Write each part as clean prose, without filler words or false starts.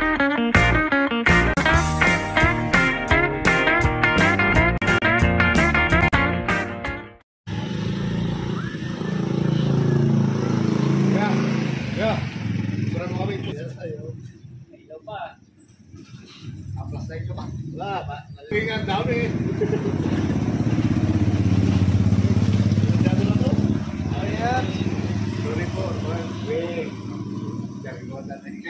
Ya, kurang kami itu. Ayo. Iya, Pak. Aplas lagi coba. Lah, Pak. Ingat tahu nih. Jatuh tuh. Oh ya. 2000, wih. Cari kota tadi.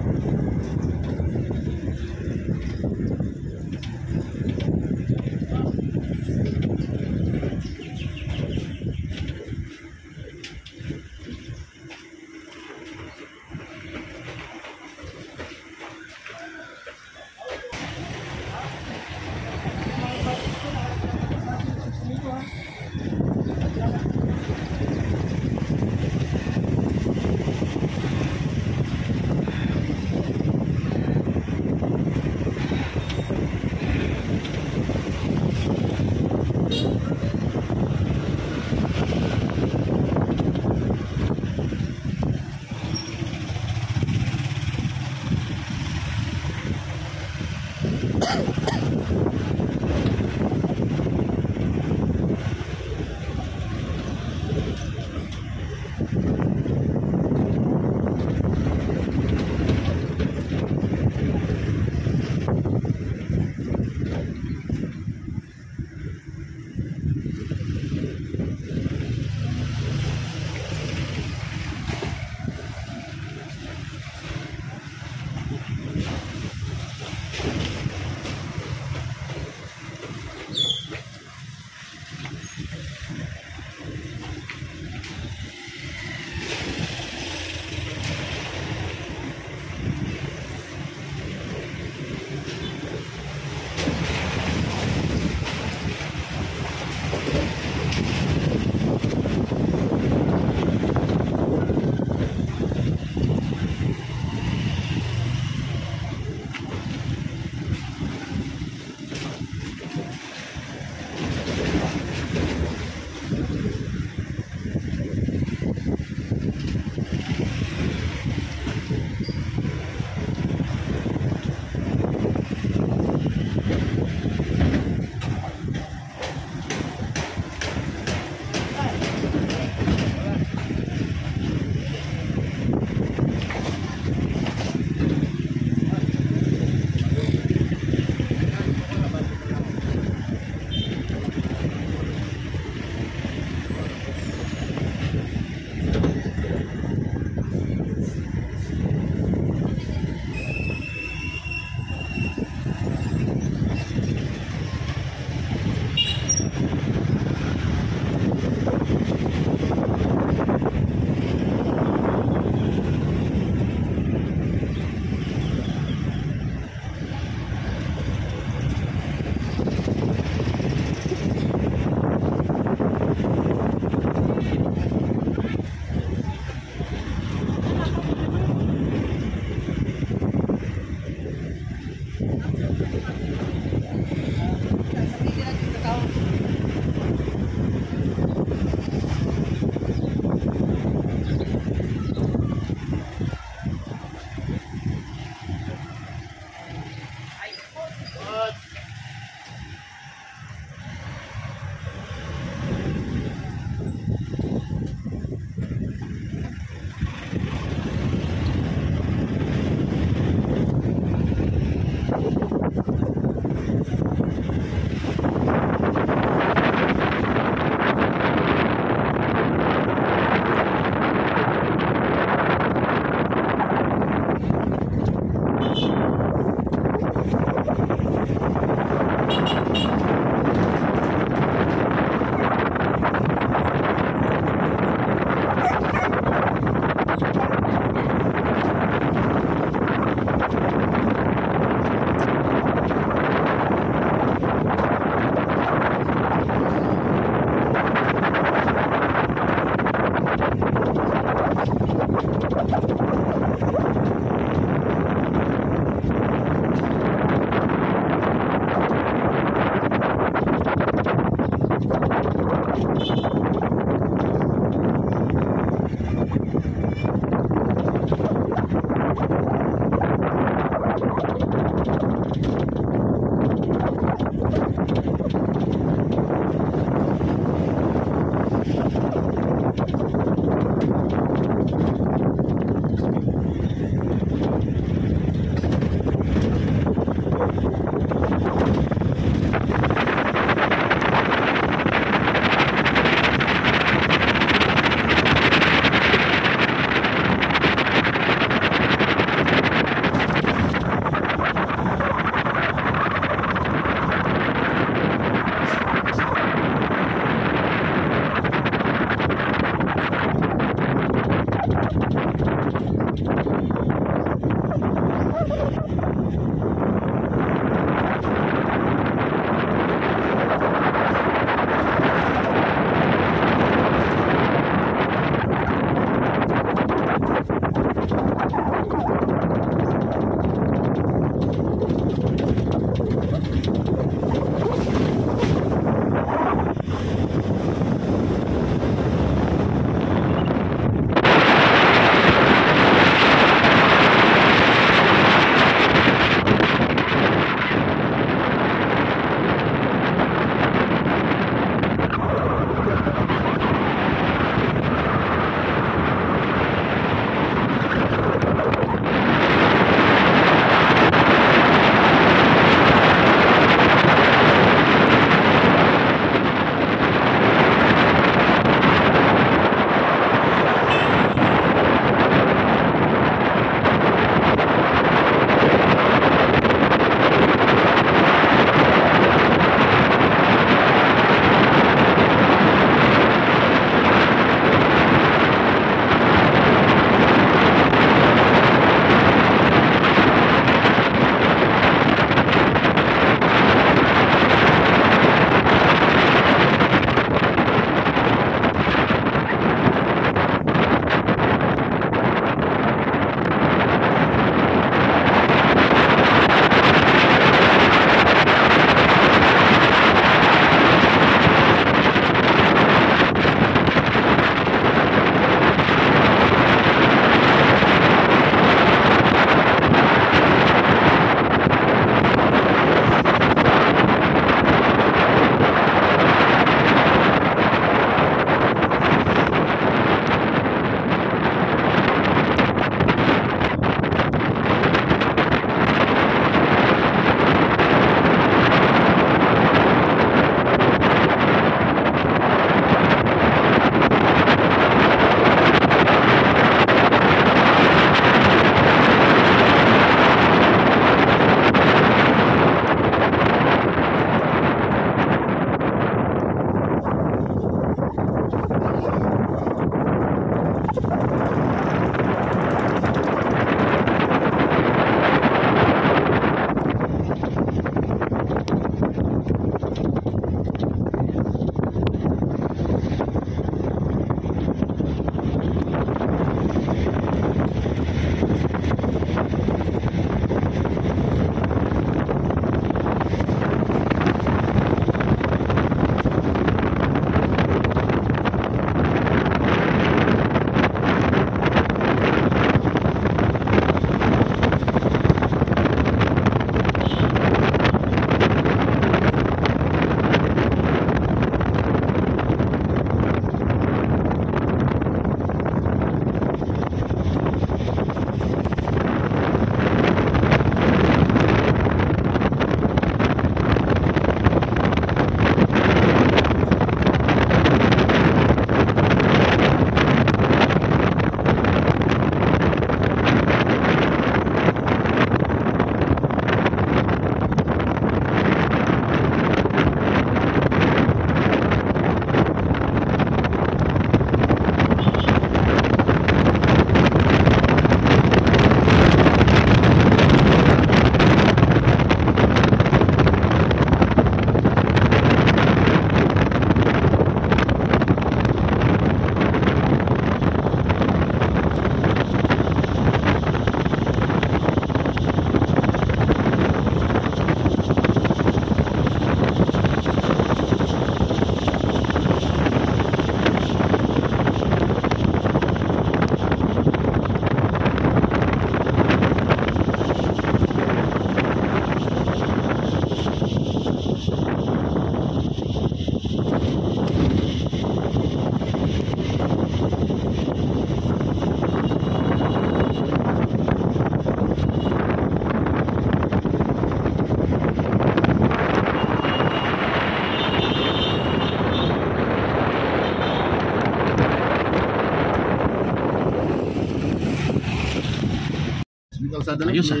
kalsada lang. Ayos, ah.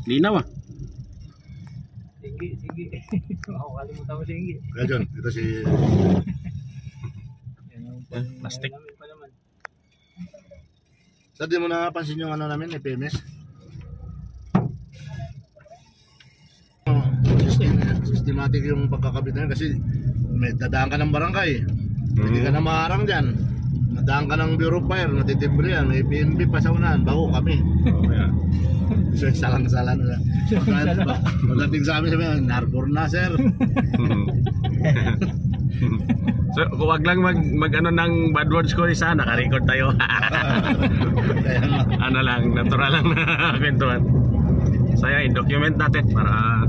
Linaw ah. Sige. Makakalimutan mo sige. Kaya dyan, ito si... Plastic. Sir, di mo napansin yung ano namin, PMS? Systematic yung pagkakabit na yun kasi may dadaan ka ng barangay. Hindi ka na maharang dyan. Nadaan ka ng Bureau of Fire, natitibre yan. May PNB pa sa unahan, bago kami. So, salang-salan na. Pagdating sa amin, sabi, narbor na, sir. So, wag lang mag ano ng bad words ko isa, naka-record tayo. Ano lang, natural lang na kwentuhan. Saya i-document natin para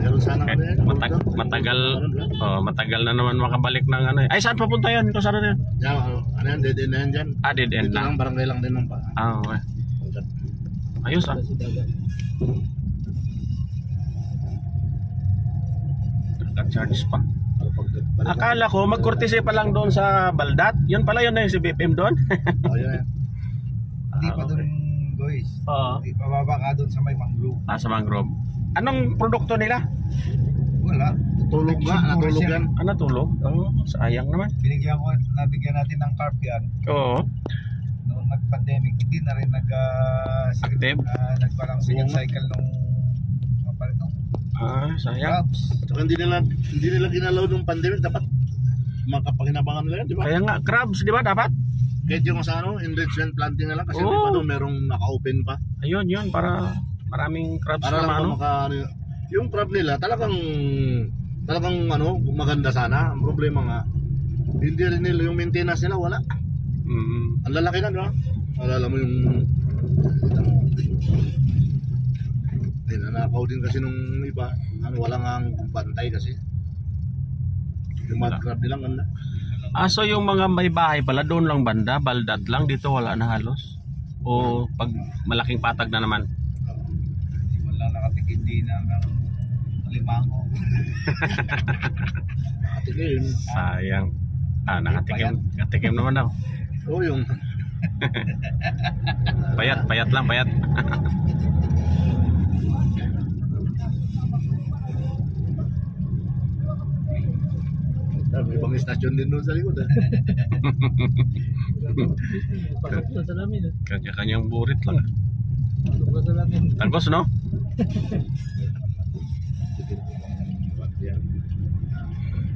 Meron sana kami yan. matagal na naman makabalik ng ano. Ay, saan papunta yan? Ito saan yan? Yan, ano yan, dead end na yan dyan. Ah, dead end Dito lang, lang. barangay lang din ng pa. Ah, okay. Ayos ah. Nag-charge pa. Akala ko magkurtise pa lang doon sa Baldat. Yun pala yun na yung si BPM doon. Oh, yun yan. Hindi pa doon, guys. Oo. Pababa ka doon sa may mangrove. Ah, sa mangrove. Anong produkto nila? Wala. Tulog nga, natulog yan. Ah, natulog? Oh, sayang naman. Nabigyan natin ng carb yan. Oo. Noong nag-pandemic, hindi na rin Active? nagparang second cycle nung papalit. Ah, sayang. Crabs. Saka hindi nila ginalaw nung pandemic, dapat makapakinabangan nila yan, di ba? Kaya nga, crabs, di ba dapat? Kahit yung sa ano, enrichment planting na lang kasi Oo. di pa doon merong naka-open pa. Ayun, yun, para maraming crabs Para na lang ano. yung crab nila talagang ano, maganda sana. Ang problema nga, hindi rin nila yung maintenance nila, wala. Ang lalaki na, di ba? Alala mo yung ay, nanakaw din kasi nung iba. Ano, walang ang bantay kasi. Yung mud crab nilang ganda. Ah, so yung mga may bahay pala, doon lang banda, Baldat lang, dito wala na halos? O pag malaking patag na naman? Wala nakatikim din ng limango. Nakatikim. Sayang. Ah, nakatikim naman daw. Oo, yung Payat lang, payat. may ibang istasyon din doon sa likod. Pasok na sa lamin. Kanya-kanyang burit lang. Pasok na sa lamin. Tangkos, no?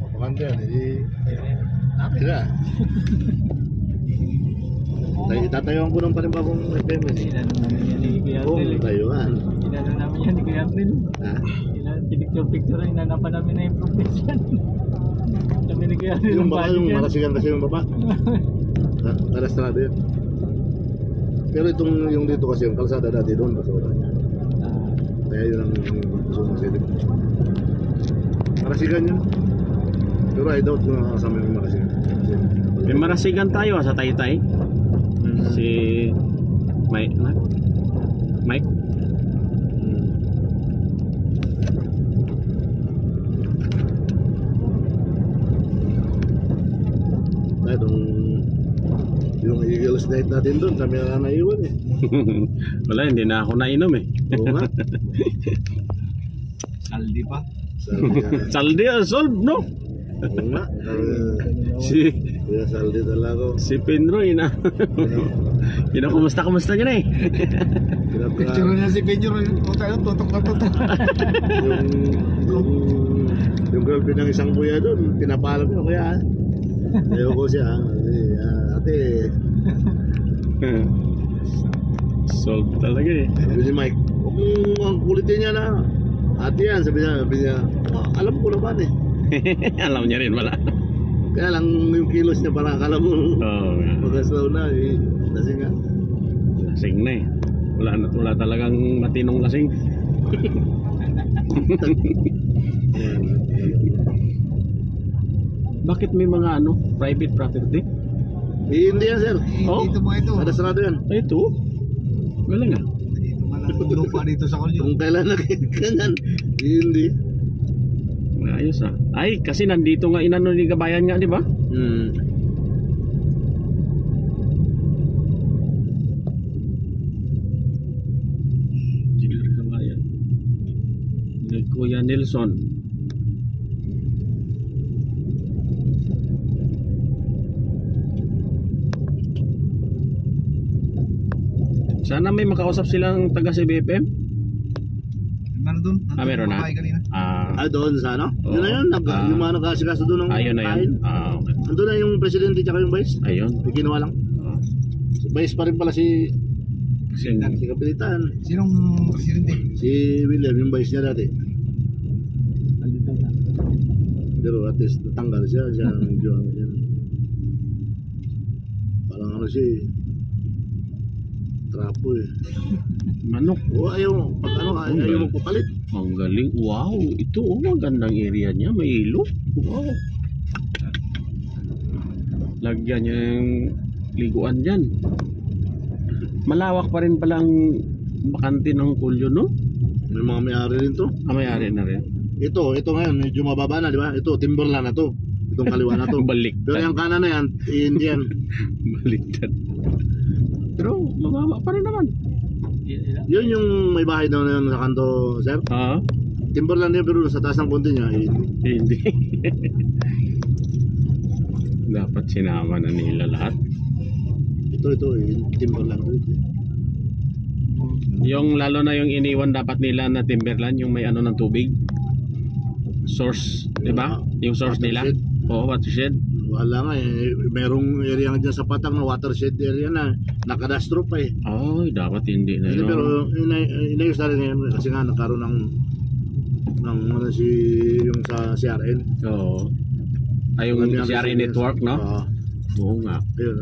Papakanda yan, hindi. Akin na. Tatayuan ko ng panibagong FMS. Inano namin yan ni Kuya Oo, April. tatayuan. Inano namin yan ni Kuya April. Ha? Pinicture, inanapan namin na improvement yan. Kami ni Kuya April. Yung baka yung marasigan kasi yung baba. Karastrado yun. Pero itong yung dito kasi yung kalsada dati doon basura. Kaya yun ang sumasilip. Marasigan yun. Pero I doubt kung nakakasama yung marasigan. May marasigan tayo sa Taytay. Si Mike. Mike? Yung Eagles night natin doon, kami na naiwan eh. Wala, hindi na ako nainom eh. Oo nga. Saldi pa. Saldi solve, no? Oo nga. Si Kuya Saldi talaga. Si Penroy na. Kumusta niya na eh. Picture na si Pedro. Tutok na tutok. Yung girlfriend ng isang kuya doon, pinapalam ko, kuya. Ayaw ko siya. Ate. Solve talaga eh. Sabi si Mike, huwag mong ang kulitin niya na. Ate yan, sabi niya, alam ko naman eh. Alam niya rin wala. Kaya lang yung kilos niya parang akala mo. Oo. Mag-aslaw na eh. Lasing nga. Lasing na eh. Wala talagang matinong lasing. Bakit may mga private property? Hindi yan, sir. Oh? Dito mo ito. Sarado yan. Ay, ito? Galing ah. Dito man ang lupa dito sa kulyo. Kung kailan na ganyan. Hindi. Ayos ah. Ay, kasi nandito nga inano ni Gabayan nga, di ba? Kuya Nelson. Sana may makausap silang taga CBFM. Meron doon? Meron na. Kanina. Doon sa ano? Oo. Yun na yun, yung mga nag-aasikaso doon ng Ayun na kain. yun. Okay. Andun na yung presidente tsaka yung vice. Ayun. May kinuha lang. Si vice pa rin pala si Kapilitan. Sinong presidente? Si William, yung vice niya dati. Andito na. Pero at least natanggal siya. Siya medyo ano siya. Parang ano siya eh. Trapo eh. Manok. Oo, ayaw. Pag ano, ayaw magpapalit. Ang galing. Wow. Ito oh, magandang area niya. May ilog. Wow. Lagyan niya yung liguan dyan. Malawak pa rin palang bakante ng kulyo, no? May mga may-ari rin to. May-ari na rin. Ito ngayon, medyo mababa na, di ba? Ito, timberland na to. Itong kaliwa na to. Pero Baliktad. yung kanan na yan, hindi yan. Baliktad. Pero mababa pa rin naman. Yun yung may bahay daw na yun sa kanto, sir. Ah, Timberland yan, pero sa taas ng konti niya, hindi. Dapat sinama na nila lahat. ito, timberland to ito. Yung lalo na yung iniwan dapat nila na timberland, yung may ano ng tubig. Source, di ba? Yung source nila. Oo, watershed. Wala nga eh, merong area nga dyan sa Patang na watershed area na nakadastro pa eh. Ay, dapat hindi na yun. Pero inayos na rin ngayon kasi nga nagkaroon ng ano yung sa CRN. Oo. Ay, yung CRA network, no? Oo nga. Ayun,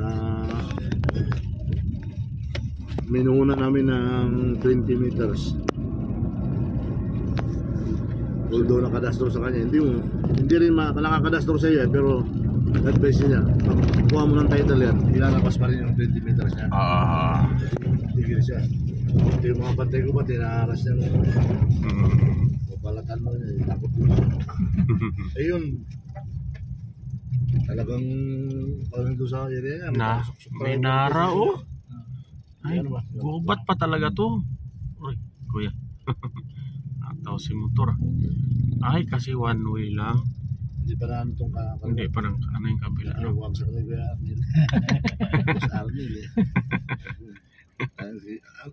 minuuna namin ng 20 meters. Although nakadastro sa kanya, hindi rin nakakadastro sa iyo pero advice niya, pag kuha mo ng title yan, ilalabas pa rin yung 20 meters niya. Tigil siya. Ito yung mga pantay ko ba, tinaharas niya nung palatan mo niya, takot mo. Ayun, talagang parang doon sa area niya. Na, may nara, oh. Ay, Ano ba? gubat pa talaga to. Uy, kuya. Ataw si motor. Ay, kasi one way lang. Hindi pa namin itong Hindi pa ng ano yung kabila. Ano, No? wag sa kanila Kuya Arnil. Mas Arnil eh.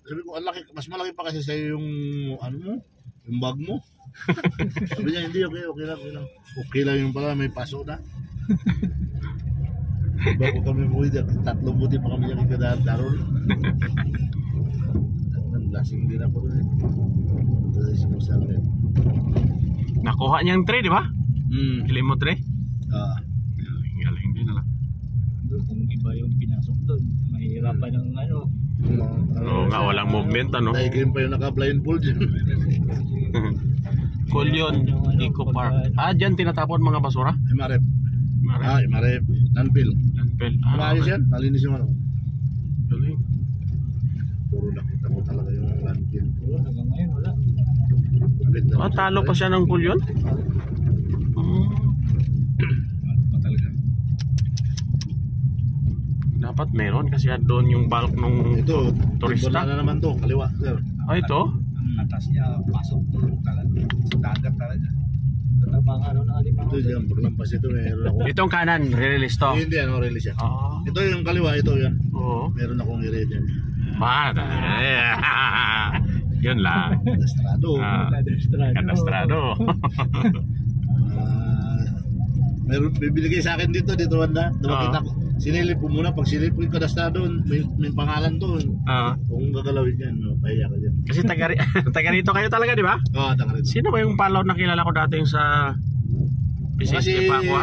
Sabi ko, mas malaki pa kasi sa'yo yung ano mo, yung bag mo. Sabi niya, hindi, okay lang. Okay lang yung pala, may paso na. Bago kami buhay dyan, 3 buti pa kami yung ikadaron. Lasing din ako rin. Kasi si Mas Arnil. Nakuha niyang tray, di ba? Kilim mo tray? Galing din na lang. Kung iba yung pinasok doon, mahirapan ng ano. Oo nga, walang movement, ano? Dahil pa yung naka-blindfold dyan. Kulyon, Eco Park. Dyan tinatapon mga basura? Imarep. Imarep. Landfill. Landfill. Maayos yan. Malinis yung ano. Galing. Puro nakita ko talaga yung landfill. Hanggang ngayon wala. Talo pa siya ng kulyon? Pa talaga. Dapat meron kasi doon yung bulk nung Ito, turista. turista na naman to, kaliwa, sir. Ito? Ang atas niya, pasok talaga. Sa dagat talaga. Tatabang ano na alimang. Ito dyan, paglampas ito, meron ako. Itong kanan, release to. Hindi, ano, release yan. Oo. Ito yung kaliwa, ito yan. Oo. Meron akong i-read yan. Yun lang. Estrado. Kadastrado. Meron, bibigay sa akin dito banda. Makita ko. Sinilip ko muna, pag silip ko yung kadastrado, may pangalan to. Kung gagalawin yan, pahiya ka dyan. Kasi taga rito kayo talaga, di ba? Oo, taka rin. Sino ba yung palaw na kilala ko dati yung sa PCSK pa ako?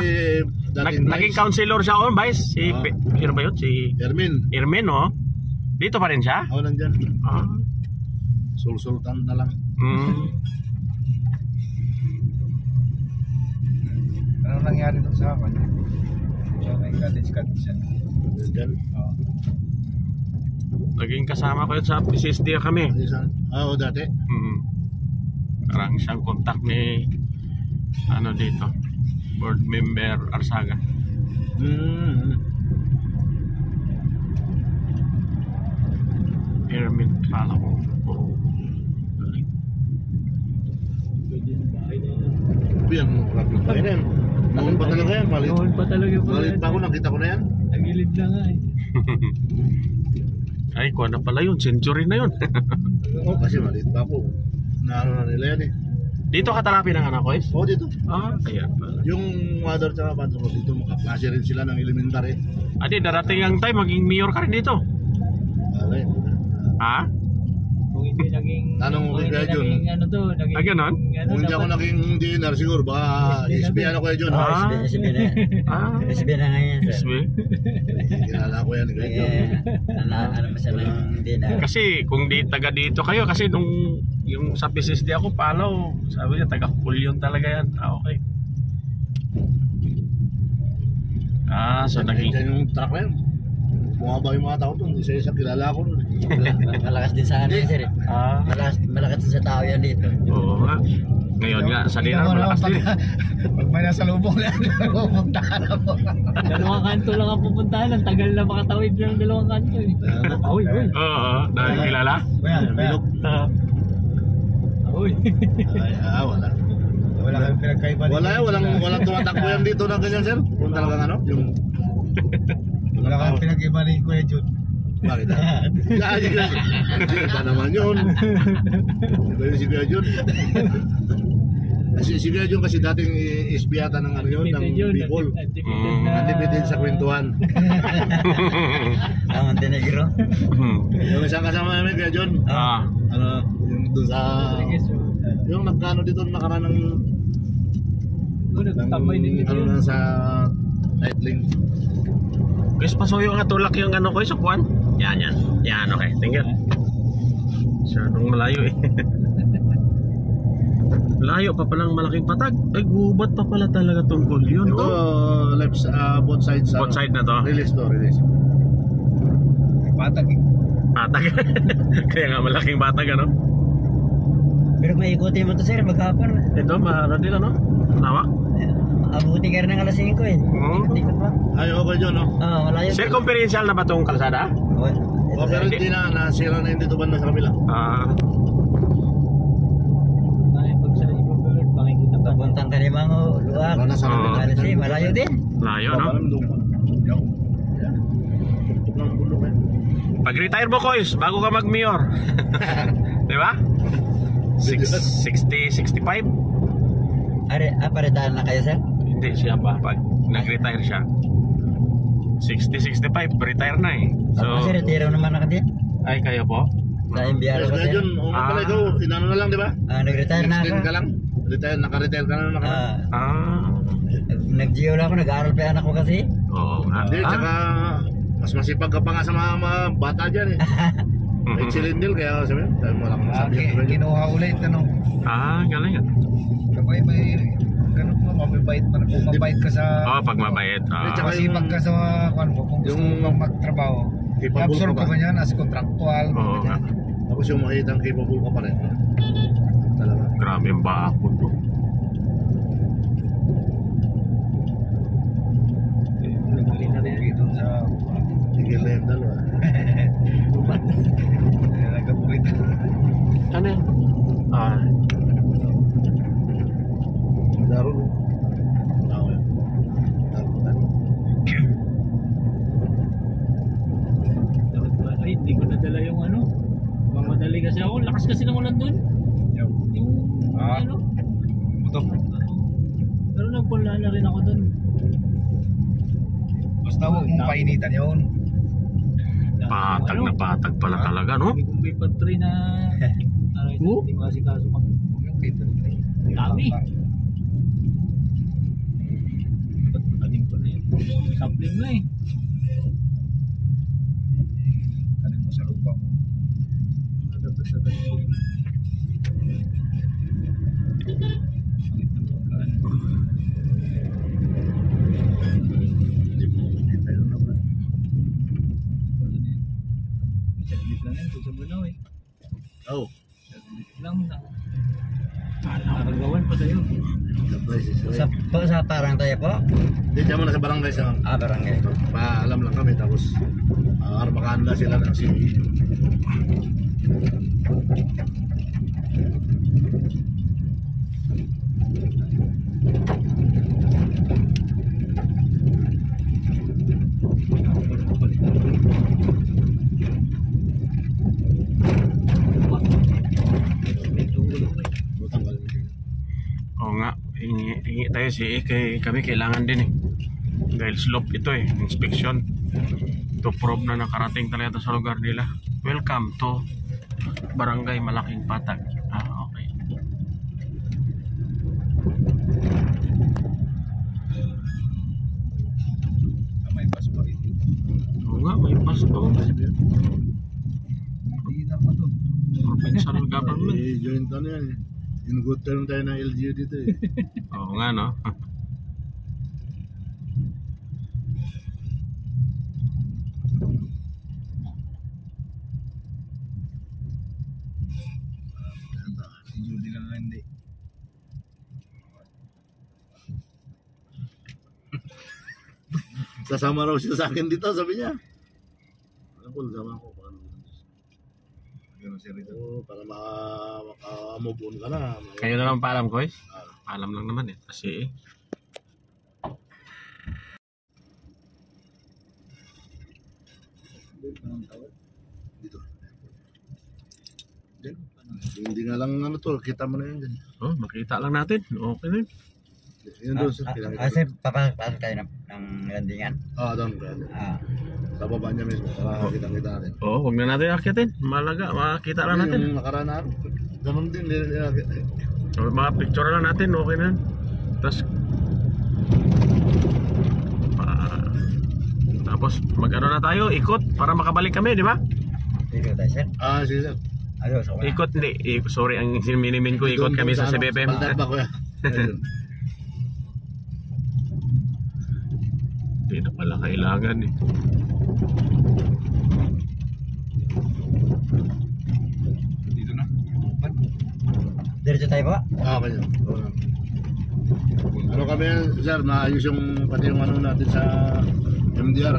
Naging councilor siya on, Vice. Sino ba yun? Si Ermin, oh. Dito pa rin siya? ako nandyan. Ah. Sultan na lang. Ano nangyari doon sa akin? Siya may cottage siya. Nandyan. Naging kasama ko yun sa PCSD kami. Oo, dati. Parang siyang contact ni ano dito, board member Arsaga. Pyramid pala ko. Pwede na ba? Grabe yan, grabe pa yan. Noon pa talaga yan, malit. Noon pa talaga po. Malit pa ako, nakita ko na yan. Nagilid na nga eh. Ay, kuha na pala yun. Century na yun. Oo, kasi malit pa ako. Naano na nila yan eh. Dito ka talaga pinanganak ko, is? Oo, dito. Ah, kaya pala. Yung mother tsaka father ko dito, makaklase rin sila ng elementary. Adi, darating ang time, maging mayor ka rin dito. Okay. Ha? Kung hindi naging... Tanong mo kung kay hindi Jun. naging ano to, naging... Ah, ganon? Kung hindi ako dapat- naging dinner, siguro baka SB ano ko yun. Ah. SB na. Ah, SB na ngayon, sir. SB. Kilala ko yan. Kaya Ano ba siya ng hindi na? Kasi kung di taga dito kayo, kasi nung yung sa PCSD ako, palaw, sabi niya, taga Pulyon talaga yan. Ah, okay. Ah, so naging... Diyan yung truck na yun. Bumaba yung mga tao doon. Isa-isa kilala ko nun. Malakas din sa ano yun, sir. Ah, Malakas din sa tao yan dito. oo nga. Ngayon nga, sa dinar, malakas din. Pag may nasa lubong na, pupuntahan ako. Dalawang kanto lang ang pupuntahan. Ang tagal na makatawid ng dalawang kanto eh. Uy, uy. Oo, dahil kilala. Bilog. Uy. Ay, wala. Wala kang pinagkaiba. Wala yan. Walang tumatakbo yan dito na ganyan, sir. Kung talagang ano, yung... Wala kang pinag-iba ni Kuya Jun. Bakit? Iba naman yun. Iba yun si Kuya Jun. Si Kuya Jun kasi dating isbiyata ng ano yun, ng Bicol. Nandipidin sa kwentuhan. Ang Montenegro. Yung isang kasama namin, Kuya Jun, Ah, ano, yung doon sa... Yung nagkano dito nakaraan ng... Nagtambay din dito Ano yun. na sa Nightling. guys, pasuyo nga tulak yung ano ko, sa Juan. Yan, yan. Yan, okay. Thank you. Masyadong malayo eh. Layo pa palang malaking patag. Ay, gubat pa pala talaga tungkol yun. Ito, Oh. left, both sides. Both side na to. Release to, release. Patag. Patag. Kaya nga malaking patag, ano? Pero may ikutin mo to, sir, maghapon. Ito, ano din, ano? Nawak? Abuti ka rin ng alas 5 eh. Hmm. Ikot pa. Ay, okay dyan, no? Malayo. Circumferential na ba itong kalsada? O, pero hindi na, nasira na yung dito banda sa kabila. Ah, Ay, pag sa Ibabalot, makikita pa. Papuntang Kanimango, Luwak. Wala na sa Oo. kabila. Alas 5, malayo din. layo, no? Alam doon pa. Yan. Tuktok ng bulok, eh. Pag-retire mo, Koys, bago ka mag-mayor. Di ba? 60, 65? Paritahan na kayo, sir? Hindi siya ba? Pag nag-retire siya. 60, 65, retire na eh. So, Kasi retiro naman ako din. ay kayo po? Sa Imbiaro Yes, ko, Kuya sir. Jun, o nga pala Ah. ikaw, inano na lang, di ba? Nag-retire na ako. Extend ka lang. Retire, naka-retire ka na nakaraan. Ah, Nag-geo lang ako, nag-aaral pa yung anak ko kasi. oo nga. Hindi, tsaka mas masipag ka pa nga sa mga bata dyan eh. Excellent deal, kaya sabi mo, wala kang masabi yan. Kuya Jun. Kinuha ulit, ano. Ah, galing yan. Kapag may, ganun po, mabibait pa. Kung mabait ka sa... Oo, pag mabait. Hindi, tsaka Masipag ka sa kung gusto yung- mo magtrabaho. Capable Absorb ka ka ba? ba niyan as contractual? Oo nga. Tapos yung makita ang capable ka pa rin. Talaga. Grabe yung bakod mo. Nagkali na rin. Dito sa... Tigil na yung dalawa. Nagkapulit. Ano yan? Ah, Daro. Tao yan. Daro. Ay, hindi ko nadala yung ano. Mamadali kasi ako. Lakas kasi ng ulan doon. Yung ano. Butok. Pero nagpunla na rin ako doon. Basta huwag mong painitan yun. patag na patag pala talaga, no? May kumbay pa 3 na... Ano ito? Oh? Hindi ko kasi kaso kami. Yung Peter. Dami. Ba't makalim ko na yun? Sapling na eh. Ano mo sa lupa mo? Ano dapat sa ganito? Saglit lang yan. Kung sa Bunaw eh. Oh. Saglit lang na. Nakagawan pa tayo. Sa parang tayo po? Hindi, dyan mo na sa barangay sa... Barangay. Paalam lang kami, tapos arbakanda sila ng si... hingi tayo si kami kailangan din eh. Dahil slope ito eh, inspection. To prove na nakarating talaga sa lugar nila. Welcome to Barangay Malaking Patag. Okay. May bus pa rin. Oo nga, may pass pa. Hindi na pa to. Provincial government. Joint ano yan eh. In good term tayo ng LGU dito eh. Oo nga no. Si Judy lang nga hindi. Sasama raw siya sa akin dito, sabi niya. Ano po, sama ko. Paano? Ganun siya rito. Oo, para maka-move on ka na. Kayo na lang paalam ko eh. Paalam lang naman eh. Kasi Dito. Diyan. Hindi nga lang ano to, kita mo na yun dyan. makita lang natin. Okay na yun. Yun doon sir. Sir, papasok tayo ng landingan. Doon. Kaya. Ah. Sa baba niya mismo, para kita-kita natin. Oo, huwag na natin akitin. Malaga, makita lang natin. Yung nakaraan na, ganun din. So, mga picture lang natin, okay na. Tapos tapos mag-ano na tayo, ikot para makabalik kami, di ba? Dito tayo, sir. Sige sir. Ayos, okay. Ikot hindi, sorry, ang siniminimin ko, ikot kami sa CBFM. Baldat ba kuya? Ayun. Hindi na pala kailangan eh. Dito na. Diretso tayo ba? Okay. Ano kami sir, naayos yung pati yung ano natin sa MDR.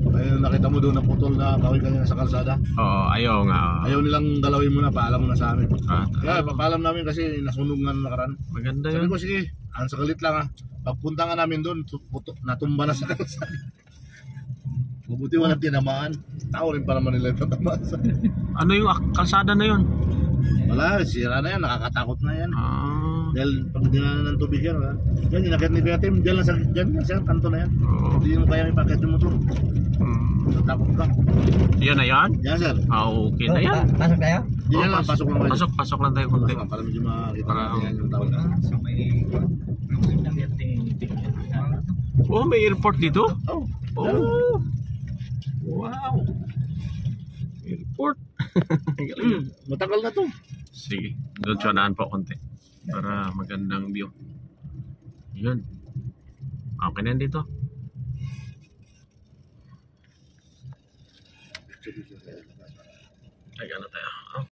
Ayun, nakita mo doon na putol na kawin kanina sa kalsada. Oo, ayaw nga. Ayaw nilang galawin mo na, paalam mo na sa amin. Ah, Kaya papaalam namin kasi nasunog nga nakaraan. maganda Sabi yun. ko sige, ang sakalit lang ha. Pagpunta nga namin doon, natumba na sa kalsada. Mabuti walang tinamaan. Tao rin pa naman nila tatamaan sa... Ano yung kalsada na yun? Wala, sira na yan, nakakatakot na yan. Ah, Dahil pag dinanan ng tubig yan, ha? Yan, inakit ni Kuya Tim, dyan lang sa kanto na yan. oo. Hindi mo kaya ipakit yung motor. Natakot ka. Yan na yan? Yan sir. Okay na yan. Pasok tayo? Yan lang, pasok lang kayo. Pasok lang tayo konti. Pasok lang, para medyo makita Para- natin yan yung tao. Sa may... Oh, may airport dito? Oh, Oh. Wow. Airport. matagal na to. Sige, doon siya po konti. Para magandang view. Yun. Okay na yan dito. Ay, ano tayo?